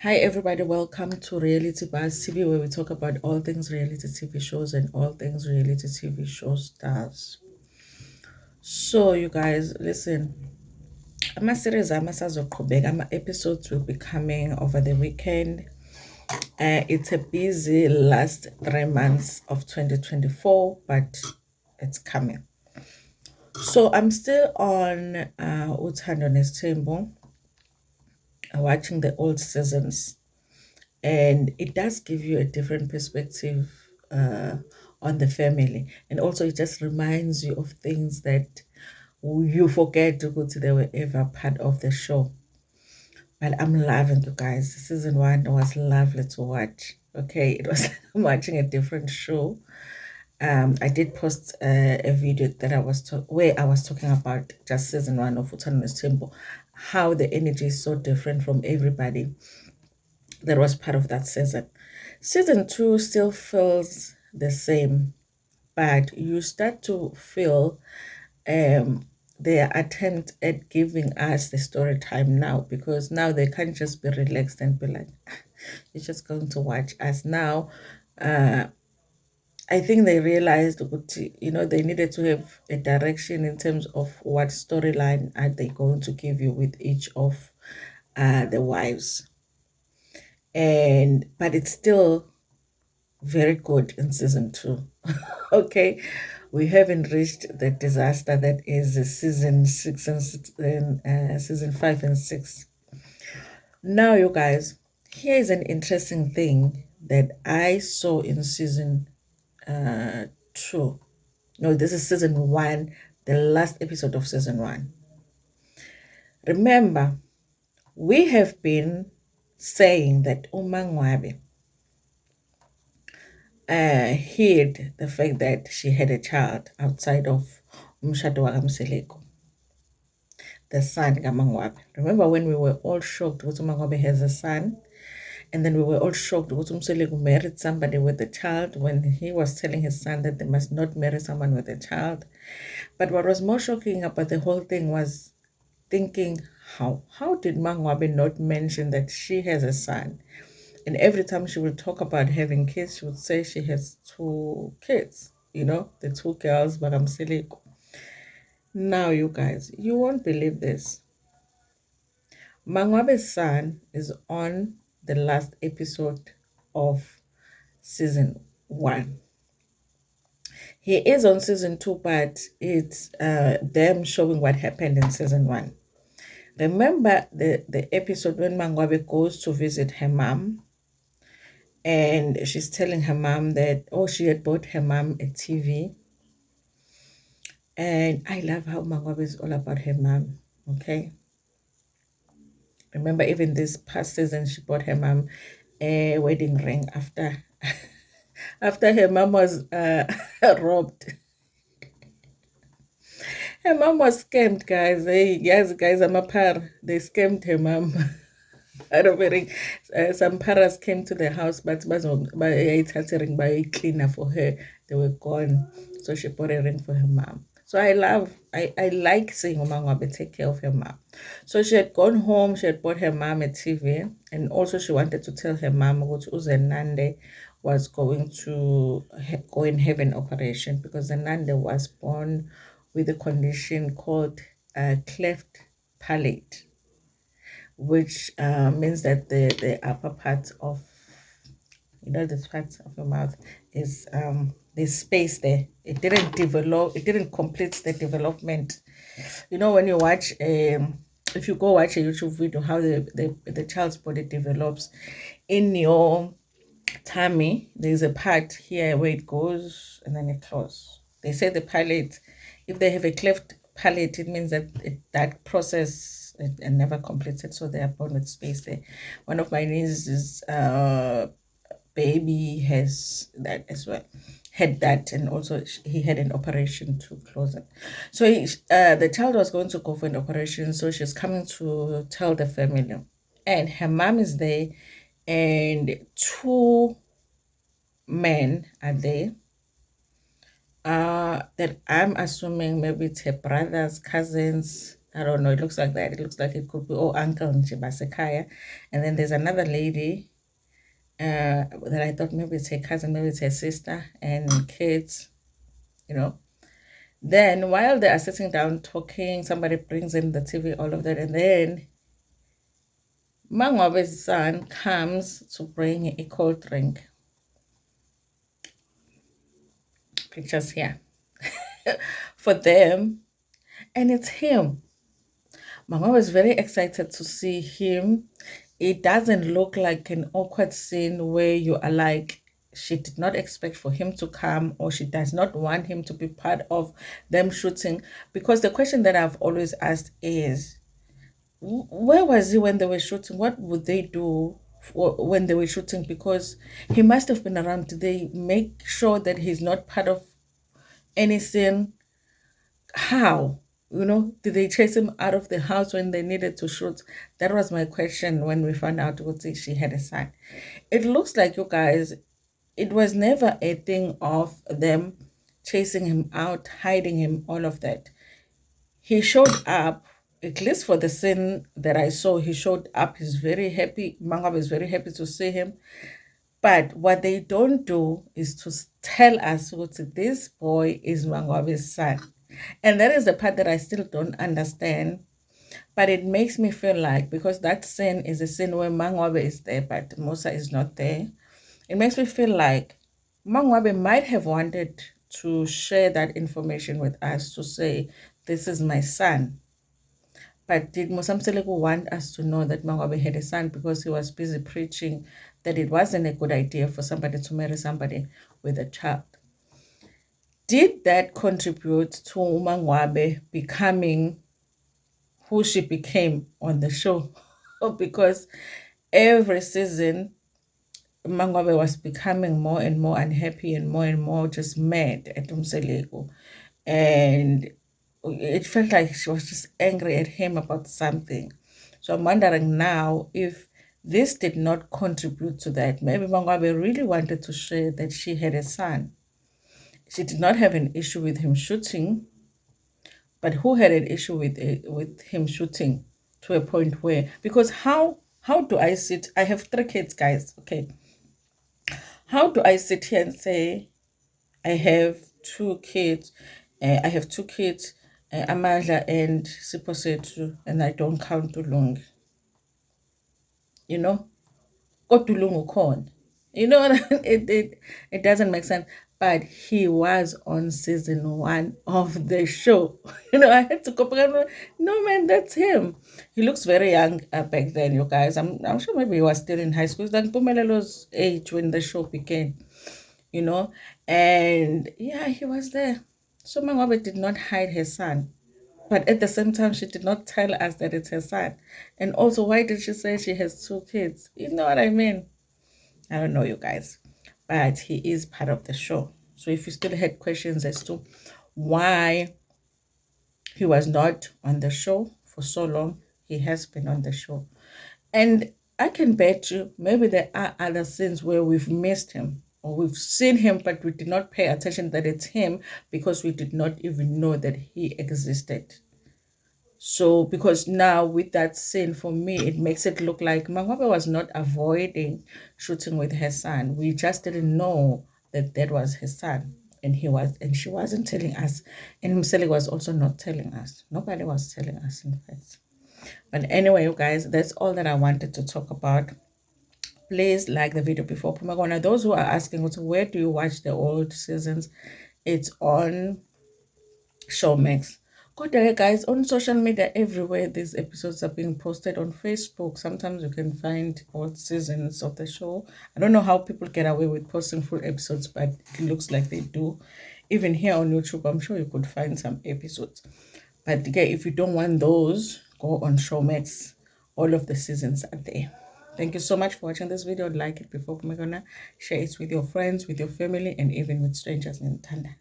Hi, everybody. Welcome to Reality Buzz TV, where we talk about all things reality TV shows and all things reality TV show stars. So, you guys, listen. Ama-series amasazoqhubeka, ama-episodes will be coming over the weekend. It's a busy last 3 months of 2024, but it's coming. So, I'm still on Uthando Nesthembu, watching the old seasons. And it does give you a different perspective on the family, and also it just reminds you of things that you forget to go to they were ever part of the show. But I'm loving you guys. Season 1 was lovely to watch. Okay, it was I'm watching a different show. I did post a video that where I was talking about just season 1 of Uthando Temple, how the energy is so different from everybody that was part of that season. Season 2 still feels the same, but you start to feel their attempt at giving us the story time now, because now they can't just be relaxed and be like, you're just going to watch us now. I think they realized, they needed to have a direction in terms of what storyline are they going to give you with each of the wives. But it's still very good in season 2. Okay, we haven't reached the disaster that is season 6 and season 5 and 6. Now, you guys, here is an interesting thing that I saw in season 2. No, this is season 1, the last episode of season 1. Remember, we have been saying that MaNgwabe hid the fact that she had a child outside of umshado wakamseleko, the son kaMaNgwabe. Remember when we were all shocked that MaNgwabe has a son, and then we were all shocked that umseleko married somebody with a child when he was telling his son that they must not marry someone with a child. But what was more shocking about the whole thing was thinking, how did MaNgwabe not mention that she has a son? And every time she would talk about having kids, she would say she has 2 kids, the 2 girls, Bagamseleko. Now, you guys, you won't believe this. MaNgwabe's son is on the last episode of season 1. He is on season 2, but it's them showing what happened in season 1. Remember the episode when MaNgwabe goes to visit her mom, and she's telling her mom that, she had bought her mom a TV. And I love how MaNgwabe is all about her mom, okay? Remember, even this past season, she bought her mom a wedding ring after after her mom was robbed. Her mom was scammed, guys. Hey, yes, guys, I'm a par. They scammed her mom. Out of a ring. Some paras came to the house, but by a ring by a cleaner for her. They were gone. So she bought a ring for her mom. So I like seeing MaNgwabe take care of her mom. So she had gone home, she had bought her mom a TV, and also she wanted to tell her mom that Uzenande was going to go and have an operation, because Zenande was born with a condition called cleft palate, which means that the upper part of, the part of your mouth is there's space there. It didn't complete the development. When you watch if you go watch a YouTube video, how the child's body develops in your tummy, there's a part here where it goes and then it closes. They say the palate, if they have a cleft palate, it means that that process it never completed, so they are born with space there. One of my nieces' baby has that as well, had that, and also he had an operation to close it. So the child was going to go for an operation, so she's coming to tell the family, and her mom is there, and 2 men are there, that I'm assuming maybe it's her brothers, cousins, I don't know, it looks like that. It looks like it could be, oh, Uncle Njibasekaya. And then there's another lady that I thought maybe it's her cousin, maybe it's her sister, and kids, you know. Then while they are sitting down talking, somebody brings in the TV, all of that, and then MaNgwabe's son comes to bring a cold drink. Pictures here for them, and it's him. Mama was very excited to see him. It doesn't look like an awkward scene where you are like, she did not expect for him to come, or she does not want him to be part of them shooting. Because the question that I've always asked is, where was he when they were shooting? What would they do when they were shooting? Because he must have been around. Did they make sure that he's not part of any scene? How? Did they chase him out of the house when they needed to shoot? That was my question when we found out she had a son. It looks like, you guys, it was never a thing of them chasing him out, hiding him, all of that. He showed up, at least for the scene that I saw, he showed up. He's very happy. MaNgwabe is very happy to see him. But what they don't do is to tell us what this boy is MaNgwabe's son. And that is the part that I still don't understand. But it makes me feel like, because that scene is a scene where MaNgwabe is there, but Musa is not there. It makes me feel like MaNgwabe might have wanted to share that information with us, to say, this is my son. But did Musa want us to know that MaNgwabe had a son because he was busy preaching that it wasn't a good idea for somebody to marry somebody with a child? Did that contribute to MaNgwabe becoming who she became on the show? Because every season, MaNgwabe was becoming more and more unhappy and more just mad at Umseleko. And it felt like she was just angry at him about something. So I'm wondering now if this did not contribute to that. Maybe MaNgwabe really wanted to share that she had a son. She did not have an issue with him shooting, but who had an issue with him shooting to a point where, because how do I sit? I have 3 kids, guys. Okay, how do I sit here and say I have 2 kids? I have 2 kids, Amandla and Siposetu, and I don't count Tulung. Tulung ukhona. It doesn't make sense. But he was on season 1 of the show. I had to go back and no, man, that's him. He looks very young back then, you guys. I'm sure maybe he was still in high school. It's like Pumelolo's age when the show began, and yeah, he was there. So MaNgwabe did not hide her son. But at the same time, she did not tell us that it's her son. And also, why did she say she has 2 kids? You know what I mean? I don't know, you guys. But he is part of the show. So if you still had questions as to why he was not on the show for so long, he has been on the show. And I can bet you maybe there are other scenes where we've missed him, or we've seen him, but we did not pay attention that it's him because we did not even know that he existed. So, because now with that scene, for me, it makes it look like MaNgwabe was not avoiding shooting with her son. We just didn't know that that was her son. And she wasn't telling us. And Mseli was also not telling us. Nobody was telling us, in fact. But anyway, you guys, that's all that I wanted to talk about. Please like the video before Pumagona. Those who are asking, where do you watch the old seasons? It's on Showmax. Good day, guys. On social media, everywhere these episodes are being posted. On Facebook, sometimes you can find old seasons of the show. I don't know how people get away with posting full episodes, but it looks like they do. Even here on YouTube, I'm sure you could find some episodes. But again, if you don't want those, go on Showmax. All of the seasons are there. Thank you so much for watching this video. Like it before Pumagona. Share it with your friends, with your family, and even with strangers in Uthando.